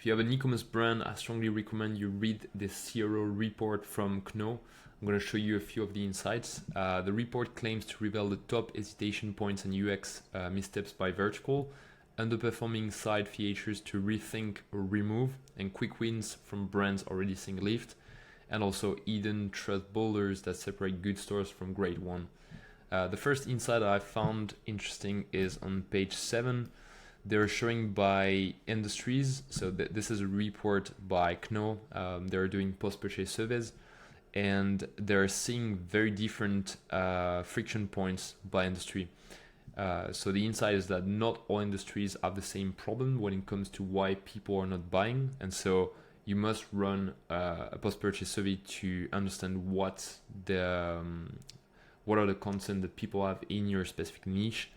If you have an e-commerce brand, I strongly recommend you read the CRO report from KNO. I'm going to show you a few of the insights. The report claims to reveal the top hesitation points and UX missteps by vertical, underperforming site features to rethink or remove, and quick wins from brands already seeing lift, and also hidden trust boulders that separate good stores from great one. The first insight I found interesting is on page 7. They're showing by industries. So this is a report by KNO. They're doing post-purchase surveys, and they're seeing very different friction points by industry. So the insight is that not all industries have the same problem when it comes to why people are not buying. And so you must run a post-purchase survey to understand what are the concerns that people have in your specific niche.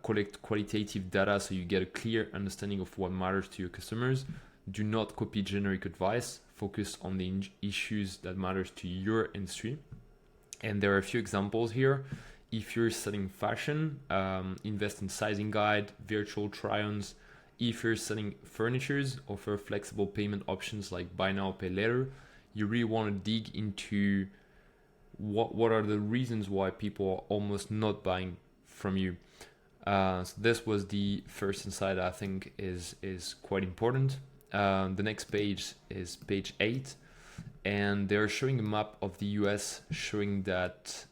Collect qualitative data so you get a clear understanding of what matters to your customers. Do not copy generic advice. Focus on the issues that matters to your industry. And there are a few examples here. If you're selling fashion, invest in sizing guide, virtual try-ons. If you're selling furnitures, offer flexible payment options like buy now, pay later. You really want to dig into what are the reasons why people are almost not buying from you. So this was the first insight I think is quite important. The next page is page 8, and they're showing a map of the US showing that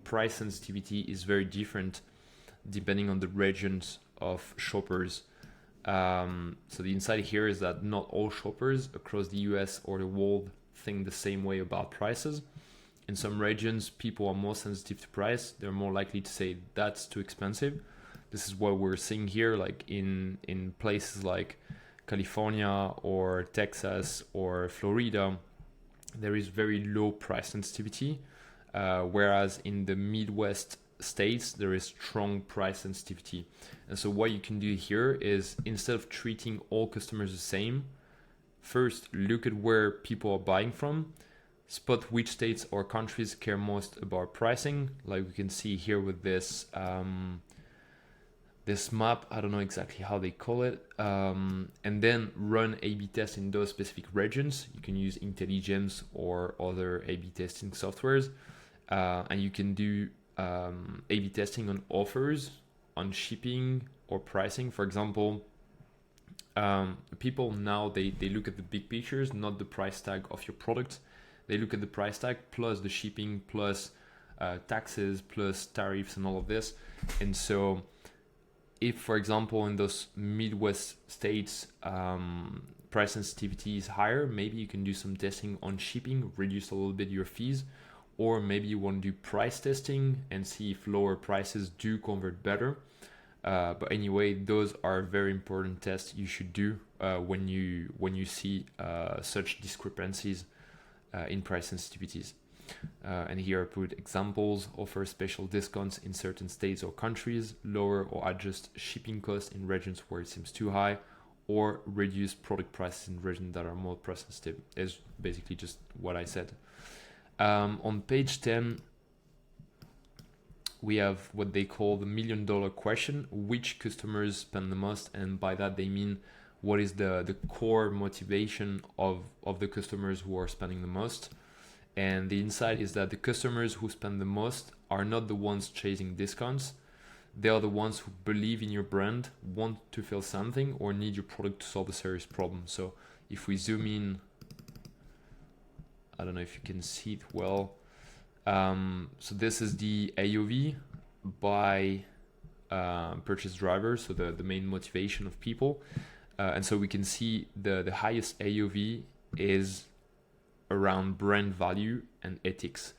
price sensitivity is very different depending on the regions of shoppers. So the insight here is that not all shoppers across the US or the world think the same way about prices. In some regions, people are more sensitive to price. They're more likely to say that's too expensive. This is what we're seeing here, like in places like California or Texas or Florida, there is very low price sensitivity, whereas in the Midwest states, there is strong price sensitivity. And so what you can do here is, instead of treating all customers the same, first look at where people are buying from, spot which states or countries care most about pricing, like we can see here with this this map. I don't know exactly how they call it, and then run A/B tests in those specific regions. You can use IntelliGems or other A/B testing softwares, and you can do A/B testing on offers, on shipping or pricing. For example, people now they look at the big pictures, not the price tag of your product. They look at the price tag plus the shipping plus taxes plus tariffs and all of this. And so if, for example, in those Midwest states, price sensitivity is higher, maybe you can do some testing on shipping, reduce a little bit your fees, or maybe you want to do price testing and see if lower prices do convert better. But anyway, those are very important tests you should do when you see such discrepancies in price sensitivities. And here I put examples: offer special discounts in certain states or countries, lower or adjust shipping costs in regions where it seems too high, or reduce product prices in regions that are more price sensitive. Is basically just what I said. On page 10, we have what they call the $1 million question: which customers spend the most? And by that they mean, what is the core motivation of the customers who are spending the most? And the insight is that the customers who spend the most are not the ones chasing discounts. They are the ones who believe in your brand, want to feel something, or need your product to solve a serious problem. So if we zoom in, I don't know if you can see it well. So this is the AOV by purchase driver, so the main motivation of people. And so we can see the highest AOV is around brand value and ethics.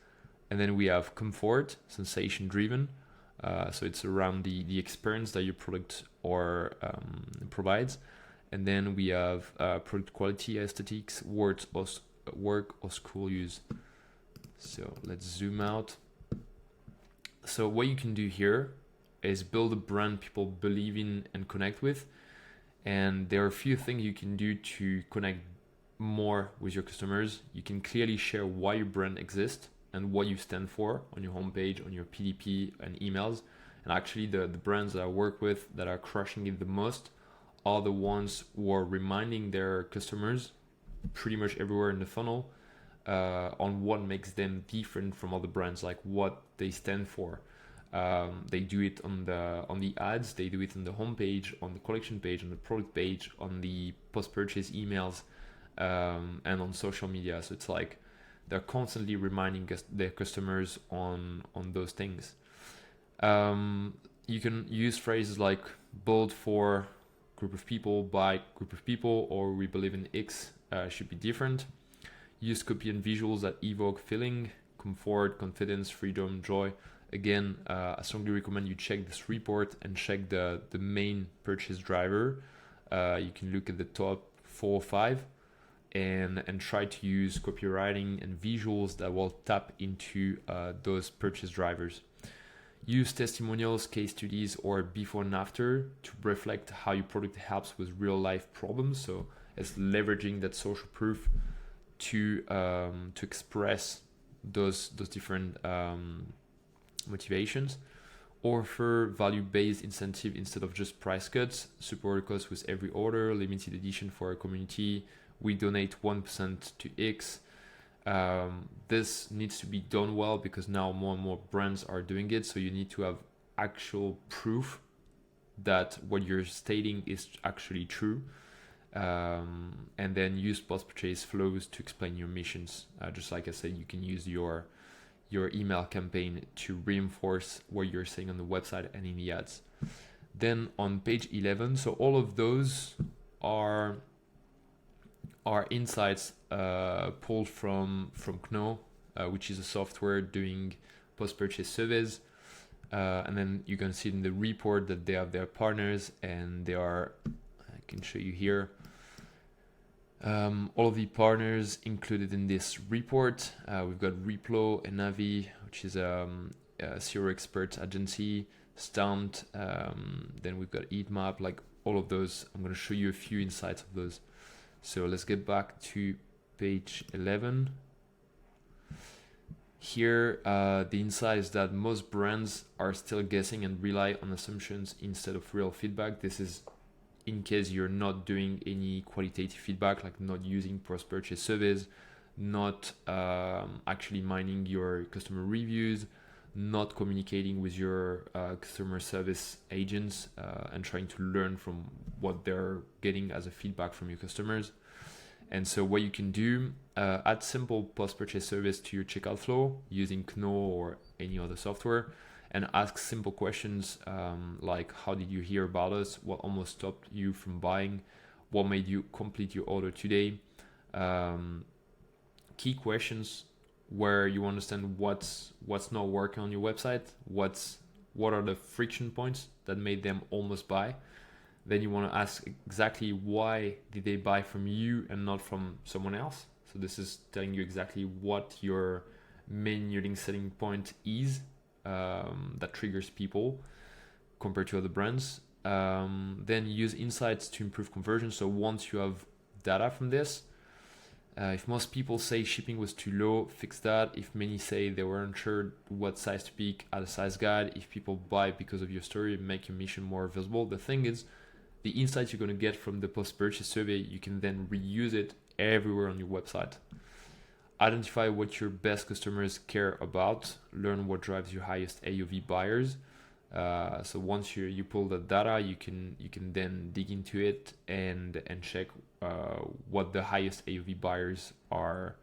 And then we have comfort, sensation driven. So it's around the experience that your product provides. And then we have product quality, aesthetics, work or school use. So let's zoom out. So what you can do here is build a brand people believe in and connect with. And there are a few things you can do to connect more with your customers. You can clearly share why your brand exists and what you stand for on your homepage, on your PDP and emails. And actually the brands that I work with that are crushing it the most are the ones who are reminding their customers pretty much everywhere in the funnel on what makes them different from other brands, like what they stand for. They do it on the ads, they do it on the homepage, on the collection page, on the product page, on the post-purchase emails, and on social media. So it's like they're constantly reminding their customers on those things. You can use phrases like bold for group of people, by group of people, or we believe in X should be different. Use copy and visuals that evoke feeling, comfort, confidence, freedom, joy. Again, I strongly recommend you check this report and check the main purchase driver. You can look at the top 4 or 5 and try to use copywriting and visuals that will tap into those purchase drivers. Use testimonials, case studies, or before and after to reflect how your product helps with real life problems. So it's leveraging that social proof to express those different motivations. Offer value-based incentive instead of just price cuts. Support costs with every order. Limited edition for our community. We donate 1% to X. This needs to be done well because now more and more brands are doing it. So you need to have actual proof that what you're stating is actually true. And then use post-purchase flows to explain your missions. Just like I said, you can use your email campaign to reinforce what you're saying on the website and in the ads. Then on page 11, so all of those are insights pulled from KNO, which is a software doing post-purchase surveys. And then you can see in the report that they have their partners, and they are, I can show you here, all of the partners included in this report. We've got Replo, Enavi, which is a CRO expert agency, Stamped, then we've got Heatmap, like all of those. I'm going to show you a few insights of those. So let's get back to page 11. Here, the insight is that most brands are still guessing and rely on assumptions instead of real feedback. This is in case you're not doing any qualitative feedback, like not using post-purchase surveys, not actually mining your customer reviews, not communicating with your customer service agents and trying to learn from what they're getting as a feedback from your customers. And so what you can do, add simple post-purchase surveys to your checkout flow using KNO or any other software, and ask simple questions like, how did you hear about us? What almost stopped you from buying? What made you complete your order today? Key questions where you understand what's not working on your website, what are the friction points that made them almost buy. Then you want to ask exactly why did they buy from you and not from someone else. So this is telling you exactly what your main unique selling point is that triggers people compared to other brands. Then use insights to improve conversion. So once you have data from this, if most people say shipping was too low, fix that. If many say they weren't sure what size to pick, add a size guide. If people buy because of your story, make your mission more visible. The thing is, the insights you're going to get from the post-purchase survey, you can then reuse it everywhere on your website. Identify what your best customers care about. Learn what drives your highest AOV buyers. So once you pull the data, you can then dig into it and check what the highest AOV buyers are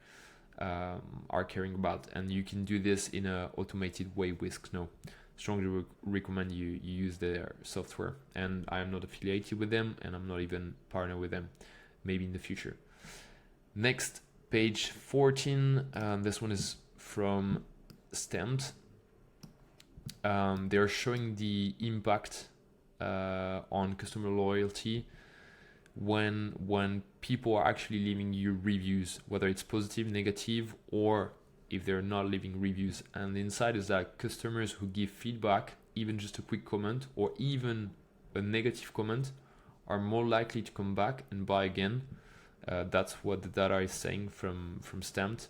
caring about, and you can do this in an automated way with KNO. Strongly recommend you use their software, and I am not affiliated with them, and I'm not even partner with them. Maybe in the future. Next, page 14. This one is from Stamped. They're showing the impact on customer loyalty when people are actually leaving you reviews, whether it's positive, negative, or if they're not leaving reviews. And the insight is that customers who give feedback, even just a quick comment or even a negative comment, are more likely to come back and buy again. That's what the data is saying from Stamped.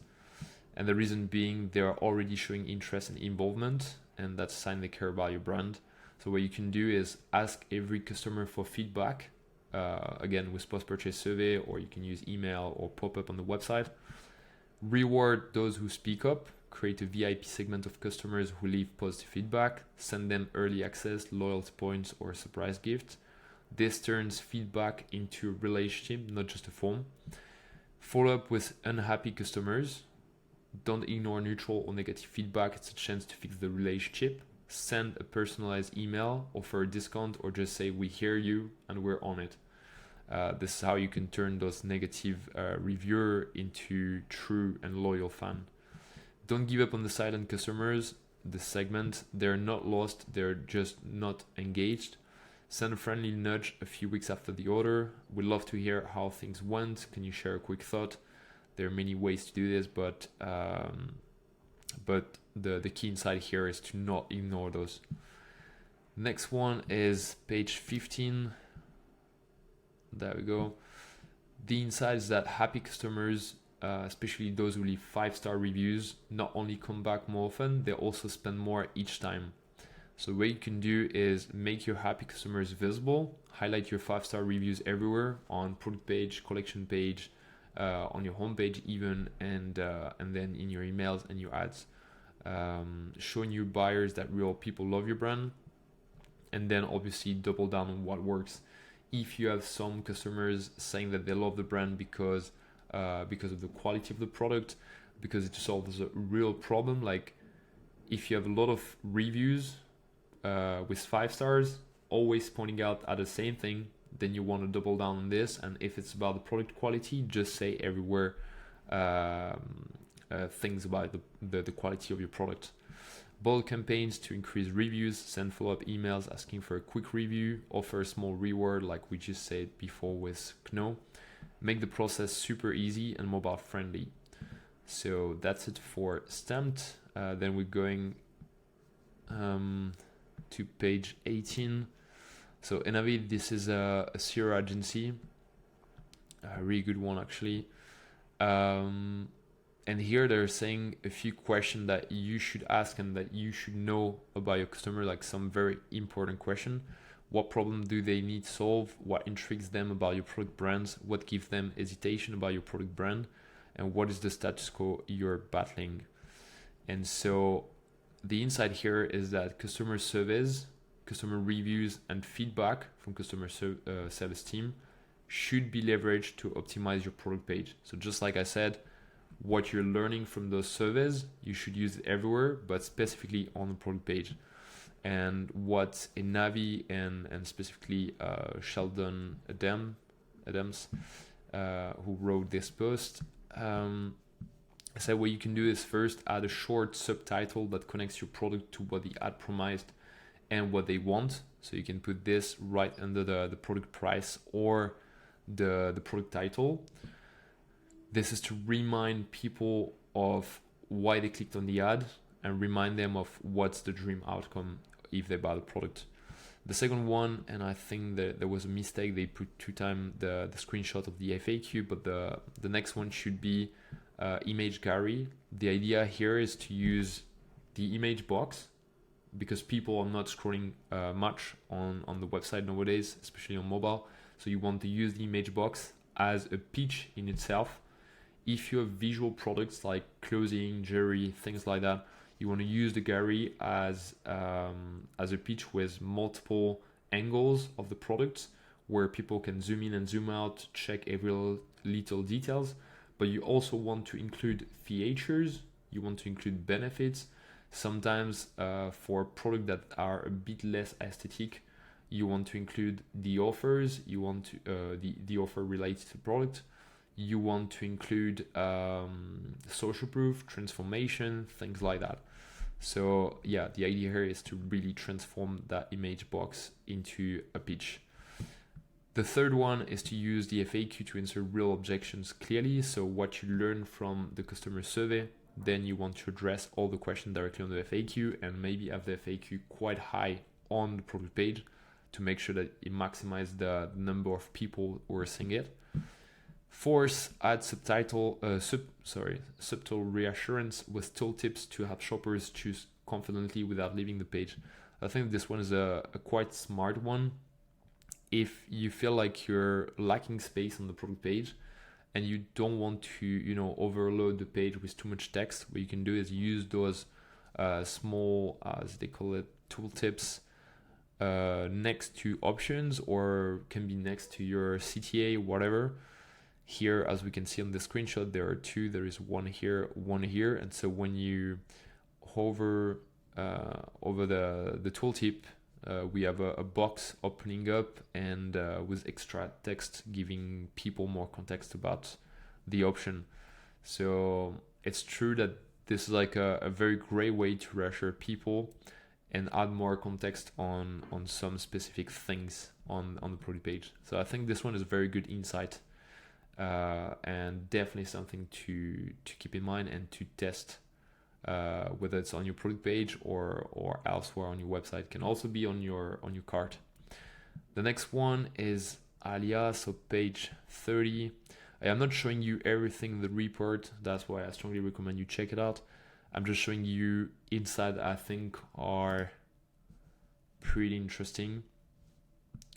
And the reason being, they are already showing interest and involvement, and that's a sign they care about your brand. So what you can do is ask every customer for feedback again with post-purchase survey, or you can use email or pop-up on the website. Reward those who speak up, create a VIP segment of customers who leave positive feedback, send them early access, loyalty points, or surprise gifts. This turns feedback into a relationship, not just a form. Follow up with unhappy customers. Don't ignore neutral or negative feedback. It's a chance to fix the relationship. Send a personalized email, offer a discount, or just say, we hear you and we're on it. This is how you can turn those negative reviewer into true and loyal fan. Don't give up on the silent customers, the segment. They're not lost, they're just not engaged. Send a friendly nudge a few weeks after the order. We'd love to hear how things went. Can you share a quick thought? There are many ways to do this, but the key insight here is to not ignore those. Next one is page 15. There we go. The insight is that happy customers, especially those who leave 5-star reviews, not only come back more often, they also spend more each time. So what you can do is make your happy customers visible, highlight your 5-star reviews everywhere, on product page, collection page, on your homepage even, and then in your emails and your ads. Showing your buyers that real people love your brand, and then obviously double down on what works. If you have some customers saying that they love the brand because of the quality of the product, because it solves a real problem, like if you have a lot of reviews with 5 stars, always pointing out at the same thing, then you want to double down on this. And if it's about the product quality, just say everywhere things about the quality of your product. Bold campaigns to increase reviews, send follow-up emails asking for a quick review, offer a small reward like we just said before with KNO. Make the process super easy and mobile friendly. So that's it for stamped. Then we're going to page 18. So Enavi, this is a CRO agency, a really good one actually. And here they're saying a few questions that you should ask and that you should know about your customer, like some very important question. What problem do they need solved? What intrigues them about your product brands? What gives them hesitation about your product brand? And what is the status quo you're battling? And so the insight here is that customer surveys, customer reviews, and feedback from customer service team should be leveraged to optimize your product page. So just like I said, what you're learning from those surveys, you should use it everywhere, but specifically on the product page. And what Enavi and specifically Sheldon Adams, who wrote this post, said what you can do is first add a short subtitle that connects your product to what the ad promised and what they want. So you can put this right under the product price or the product title. This is to remind people of why they clicked on the ad and remind them of what's the dream outcome if they buy the product. The second one, and I think that there was a mistake, they put 2 times the screenshot of the FAQ, but the next one should be image gallery. The idea here is to use the image box because people are not scrolling much on the website nowadays, especially on mobile. So you want to use the image box as a pitch in itself. If you have visual products like clothing, jewelry, things like that, you want to use the gallery as a pitch with multiple angles of the products where people can zoom in and zoom out, check every little details. But you also want to include features, you want to include benefits. Sometimes for products that are a bit less aesthetic, you want to include the offers, you want to the offer related to the product. You want to include social proof, transformation, things like that. So yeah, the idea here is to really transform that image box into a pitch. The third one is to use the FAQ to answer real objections clearly. So what you learn from the customer survey, then you want to address all the questions directly on the FAQ and maybe have the FAQ quite high on the product page to make sure that it maximizes the number of people who are seeing it. Fourth, add subtle reassurance with tooltips to help shoppers choose confidently without leaving the page. I think this one is a quite smart one. if you feel like you're lacking space on the product page and you don't want to, overload the page with too much text, what you can do is use those small, as they call it, tooltips next to options, or can be next to your CTA, whatever. Here, as we can see on the screenshot, there are two. There is one here, and so when you hover over the tooltip, we have a box opening up and with extra text giving people more context about the option. So it's true that this is like a very great way to reassure people and add more context on some specific things on the product page. So I think this one is a very good insight and definitely something to keep in mind and to test. Whether it's on your product page or elsewhere on your website. It can also be on your cart. The next one is Alia, so page 30. I am not showing you everything in the report. That's why I strongly recommend you check it out. I'm just showing you insights I think are pretty interesting.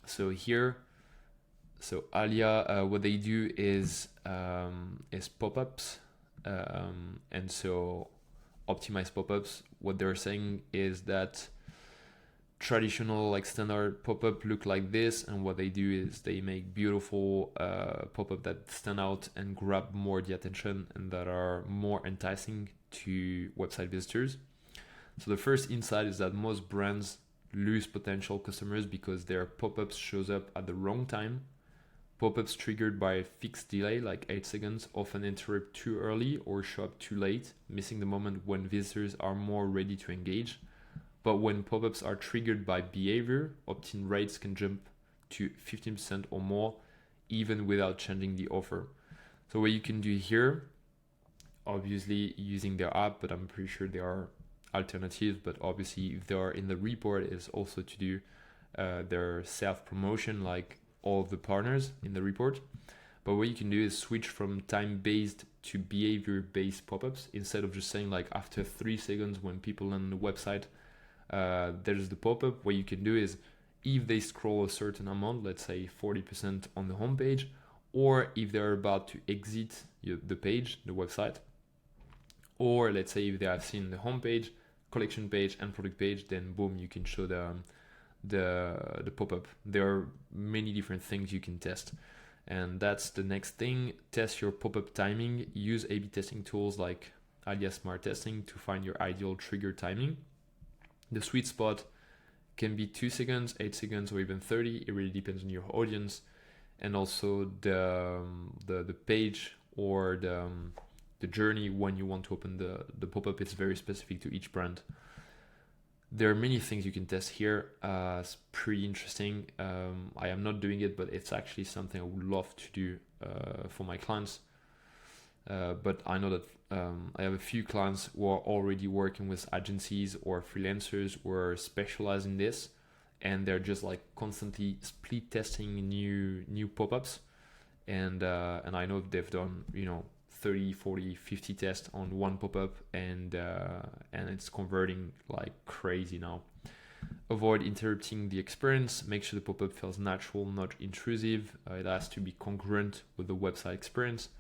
So here, Alia, what they do is pop-ups, and so optimize pop-ups. What they're saying is that traditional, like standard pop-up look like this, and what they do is they make beautiful pop-up that stand out and grab more the attention and that are more enticing to website visitors. So the first insight is that most brands lose potential customers because their pop-ups shows up at the wrong time. Pop-ups triggered by a fixed delay, like 8 seconds, often interrupt too early or show up too late, missing the moment when visitors are more ready to engage. But when pop-ups are triggered by behavior, opt-in rates can jump to 15% or more, even without changing the offer. So what you can do here, obviously using their app, but I'm pretty sure there are alternatives, but obviously if they are in the report, is also to do their self-promotion, like all of the partners in the report. But what you can do is switch from time-based to behavior-based pop-ups. Instead of just saying like after 3 seconds when people land on the website, there's the pop-up. What you can do is if they scroll a certain amount, let's say 40% on the homepage, or if they're about to exit the page, the website, or let's say if they have seen the homepage, collection page, and product page, then boom, you can show the pop-up. There are many different things you can test, and that's the next thing. Test your pop-up timing. Use A/B testing tools like Alia Smart Testing to find your ideal trigger timing. The sweet spot can be 2 seconds, 8 seconds, or even 30. It really depends on your audience, and also the page or the journey when you want to open the pop-up is very specific to each brand. There are many things you can test here. It's pretty interesting. I am not doing it, but it's actually something I would love to do for my clients. But I know that I have a few clients who are already working with agencies or freelancers who are specialized in this, and they're just like constantly split testing new pop-ups. And I know they've done 30, 40, 50 tests on one pop-up, and it's converting like crazy now. Avoid interrupting the experience. Make sure the pop-up feels natural, not intrusive. It has to be congruent with the website experience.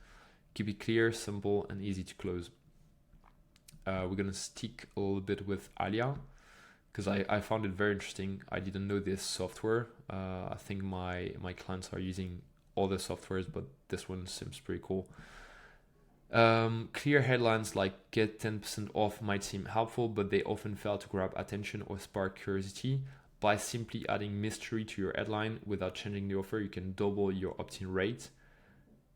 Keep it clear, simple, and easy to close. We're gonna stick a little bit with Alia because I found it very interesting. I didn't know this software. I think my clients are using other softwares, but this one seems pretty cool. Clear headlines like get 10% off might seem helpful, but they often fail to grab attention or spark curiosity. By simply adding mystery to your headline without changing the offer, you can double your opt-in rate.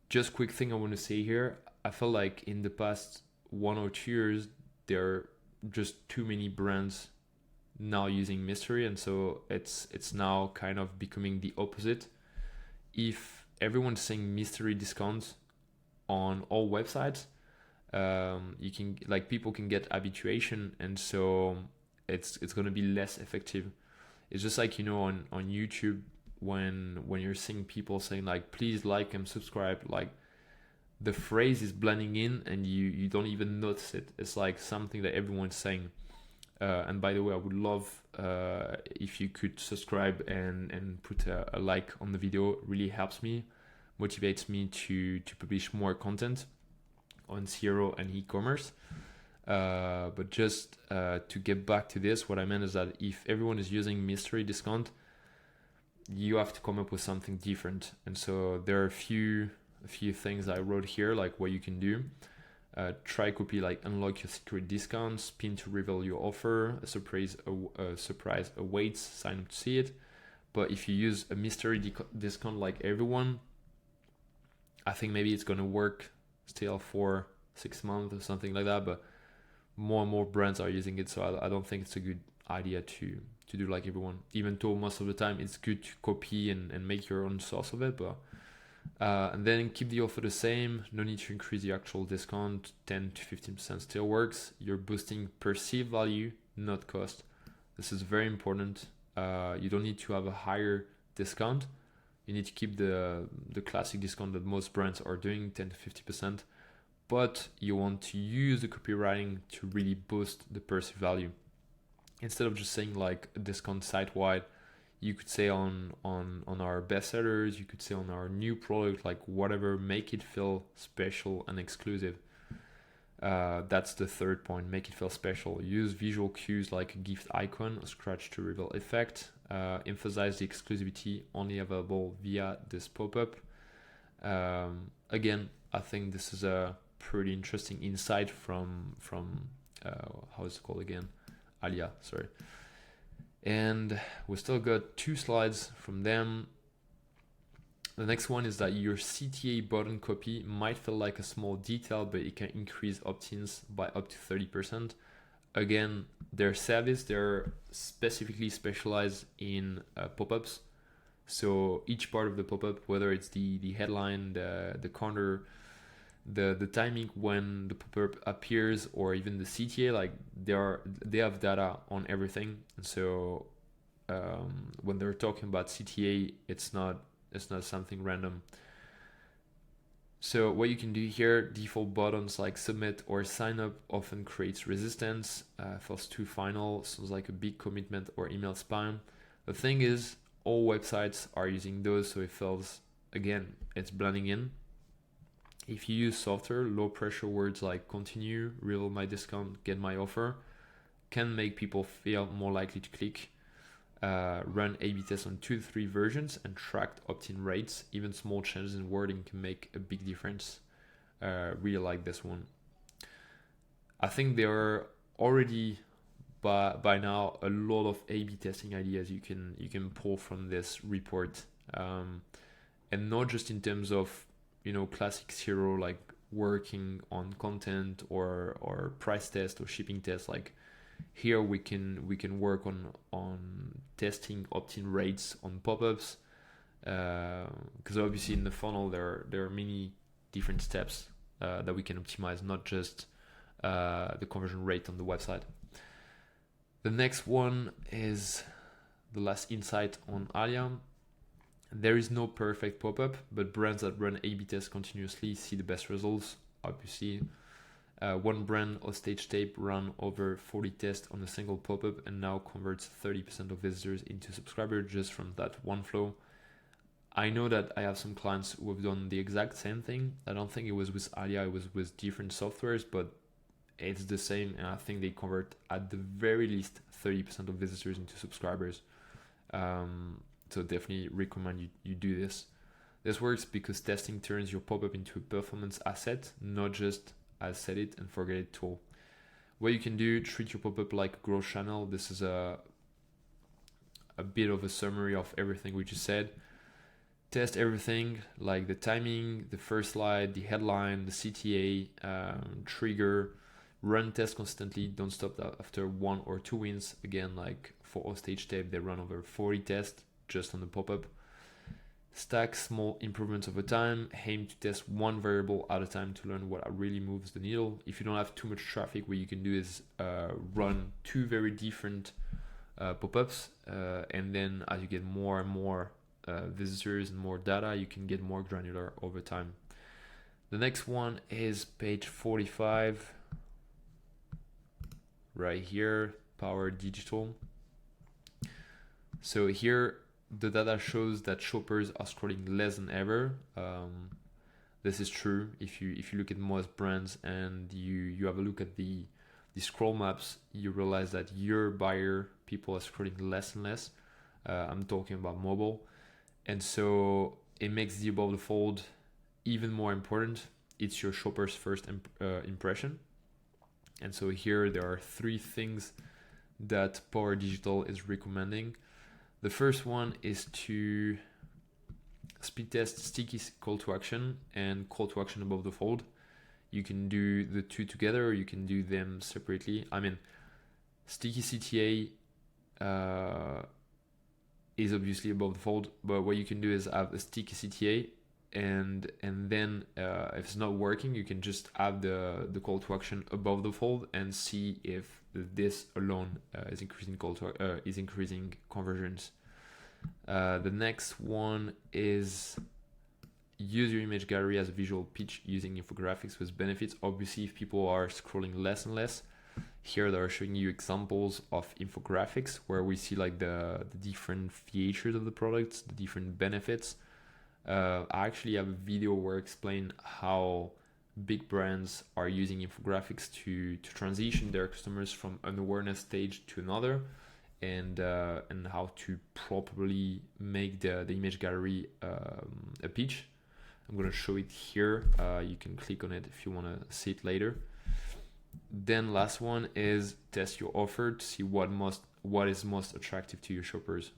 Just quick thing I want to say here, I feel like in the past 1 or 2 years, there are just too many brands now using mystery, and so it's now kind of becoming the opposite. If everyone's saying mystery discounts on all websites, you can people can get habituation, and so it's going to be less effective. It's just like on YouTube when you're seeing people saying like please like and subscribe, like the phrase is blending in and you don't even notice it. It's like something that everyone's saying. And by the way, I would love if you could subscribe and put a like on the video. It really helps me, motivates me to publish more content on CRO and e-commerce. But just to get back to this, what I meant is that if everyone is using mystery discount, you have to come up with something different. And so there are a few things I wrote here, like what you can do. Try copy, like unlock your secret discounts, pin to reveal your offer, a surprise awaits, sign up to see it. But if you use a mystery discount like everyone, I think maybe it's gonna work still for 6 months or something like that. But more and more brands are using it, so I don't think it's a good idea to do like everyone. Even though most of the time it's good to copy and make your own source of it, but and then keep the offer the same. No need to increase the actual discount. 10 to 15% still works. You're boosting perceived value, not cost. This is very important. You don't need to have a higher discount. You need to keep the classic discount that most brands are doing, 10 to 50%. But you want to use the copywriting to really boost the perceived value. Instead of just saying like a discount site-wide, you could say on our bestsellers, you could say on our new product, like whatever, make it feel special and exclusive. That's the third point, make it feel special. Use visual cues like a gift icon, a scratch to reveal effect. Emphasize the exclusivity, only available via this pop-up. Again, I think this is a pretty interesting insight from how is it called again? Alia, sorry. And we still got 2 slides from them. The next one is that your CTA button copy might feel like a small detail, but it can increase opt-ins by up to 30%. Again, their service, they're specifically specialized in pop-ups. So each part of the pop-up, whether it's the headline, the corner, the timing when the pop-up appears, or even the CTA, like they have data on everything. And so when they're talking about CTA, it's not something random. So what you can do here, default buttons like submit or sign up often creates resistance. Feels too final, sounds like a big commitment or email spam. The thing is, all websites are using those, so it feels, again, it's blending in. If you use softer, low pressure words like continue, reveal my discount, get my offer, can make people feel more likely to click. Run A/B tests on 2 to 3 versions and track opt-in rates. Even small changes in wording can make a big difference. Really like this one. I think there are already by now a lot of A/B testing ideas you can pull from this report, and not just in terms of classic CRO, like working on content or price test or shipping test. Like here we can work on testing opt-in rates on pop-ups, because obviously in the funnel there are many different steps that we can optimize, not just the conversion rate on the website. The next one is the last insight on Alia. There is no perfect pop-up, but brands that run A/B tests continuously see the best results, obviously. One brand, Hostage Tape, ran over 40 tests on a single pop-up and now converts 30% of visitors into subscribers just from that one flow. I know that I have some clients who have done the exact same thing. I don't think it was with Alia, it was with different softwares, but it's the same, and I think they convert at the very least 30% of visitors into subscribers. So definitely recommend you do this. This works because testing turns your pop-up into a performance asset, not just as set it and forget it tool. What you can do, treat your pop-up like a growth channel. This is a bit of a summary of everything we just said. Test everything, like the timing, the first slide, the headline, the CTA, trigger. Run tests constantly, don't stop that after 1 or 2 wins. Again, like for Hostage Tape, they run over 40 tests just on the pop-up. Stack small improvements over time. Aim to test 1 variable at a time to learn what really moves the needle. If you don't have too much traffic, what you can do is run 2 very different pop-ups, and then as you get more and more visitors and more data, you can get more granular over time. The next one is page 45. Right here, Power Digital. So here the data shows that shoppers are scrolling less than ever. This is true. If you look at most brands and you have a look at the scroll maps, you realize that your buyer people are scrolling less and less. I'm talking about mobile, and so it makes the above the fold even more important. It's your shopper's first impression. And so here there are 3 things that Power Digital is recommending. The first one is to speed test sticky call to action and call to action above the fold. You can do the 2 together, or you can do them separately. I mean, sticky CTA is obviously above the fold, but what you can do is have a sticky CTA, and then if it's not working, you can just have the call to action above the fold and see if this alone is increasing increasing conversions. The next one is use your image gallery as a visual pitch using infographics with benefits. Obviously, if people are scrolling less and less, here they are showing you examples of infographics where we see like the different features of the products, the different benefits. I actually have a video where I explain how big brands are using infographics to transition their customers from an awareness stage to another, and how to properly make the image gallery a pitch. I'm going to show it here. You can click on it if you want to see it later. Then last one is test your offer to see what is most attractive to your shoppers.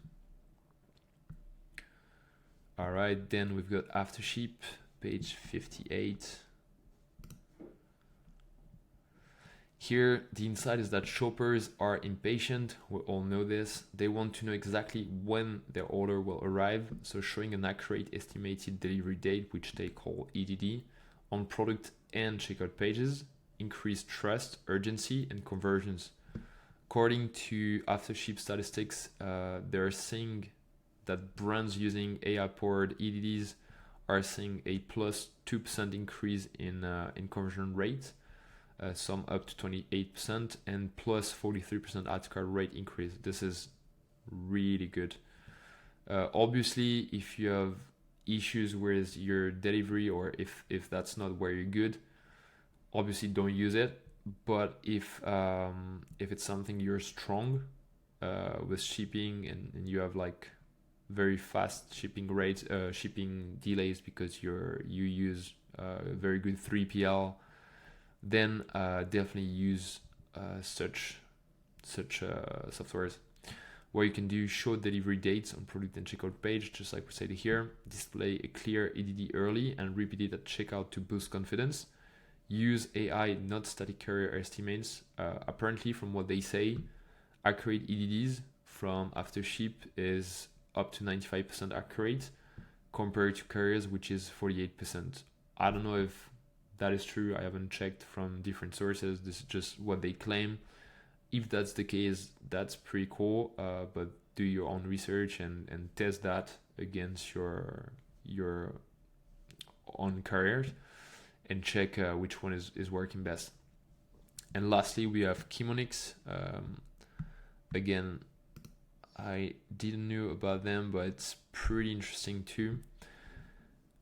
All right, then we've got Aftership, page 58. Here, the insight is that shoppers are impatient. We all know this. They want to know exactly when their order will arrive. So showing an accurate estimated delivery date, which they call EDD, on product and checkout pages, increase trust, urgency, and conversions. According to Aftership statistics, they're seeing that brands using AI-powered EDDs are seeing a plus 2% increase in conversion rate. Some up to 28% and plus 43% add to cart rate increase. This is really good. Obviously, if you have issues with your delivery, or if that's not where you're good, obviously don't use it. But if it's something you're strong with shipping, and you have like very fast shipping rates, shipping delays because you use very good 3PL, then definitely use such softwares, where you can do show delivery dates on product and checkout page, just like we said here. Display a clear EDD early and repeat it at checkout to boost confidence. Use AI, not static carrier estimates. Apparently, from what they say, accurate EDDs from Aftership is up to 95% accurate, compared to carriers, which is 48%. I don't know if that is true. I haven't checked from different sources. This is just what they claim. If that's the case, that's pretty cool. But do your own research and test that against your own carriers and check which one is working best. And lastly, we have Chemonix. Again, I didn't know about them, but it's pretty interesting too.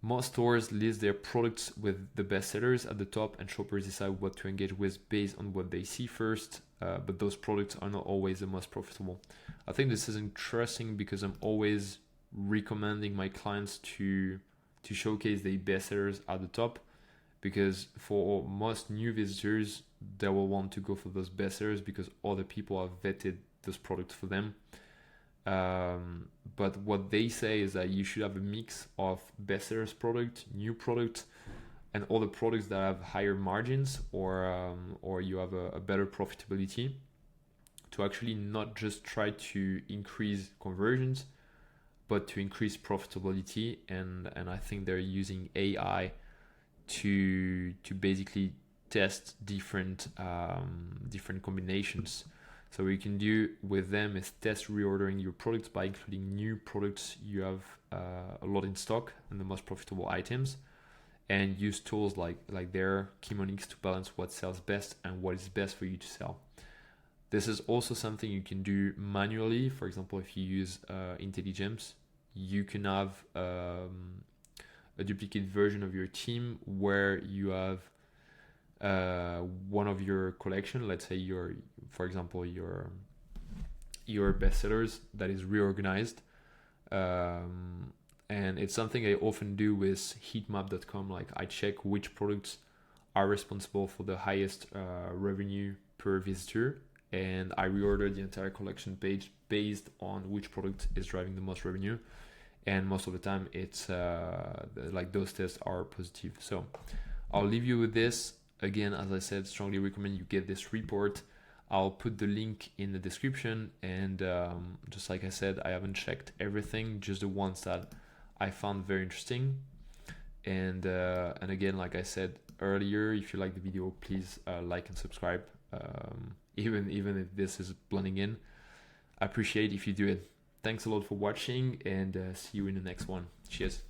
Most stores list their products with the best sellers at the top, and shoppers decide what to engage with based on what they see first. But those products are not always the most profitable. I think this is interesting because I'm always recommending my clients to showcase the best sellers at the top, because for most new visitors, they will want to go for those best sellers because other people have vetted those products for them. But what they say is that you should have a mix of best sellers product, new product, and other products that have higher margins, or you have a better profitability, to actually not just try to increase conversions, but to increase profitability. And I think they're using AI to basically test different combinations. So what you can do with them is test reordering your products by including new products you have a lot in stock and the most profitable items, and use tools like their Chemonix to balance what sells best and what is best for you to sell. This is also something you can do manually. For example, if you use IntelliGems, you can have a duplicate version of your team where you have one of your collection, let's say for example, your bestsellers that is reorganized. And it's something I often do with heatmap.com. Like I check which products are responsible for the highest revenue per visitor, and I reorder the entire collection page based on which product is driving the most revenue. And most of the time it's like those tests are positive. So I'll leave you with this. Again, as I said, strongly recommend you get this report. I'll put the link in the description, and just like I said, I haven't checked everything, just the ones that I found very interesting. And again, like I said earlier, if you like the video, please like and subscribe, even if this is blending in. I appreciate if you do it. Thanks a lot for watching, and see you in the next one. Cheers.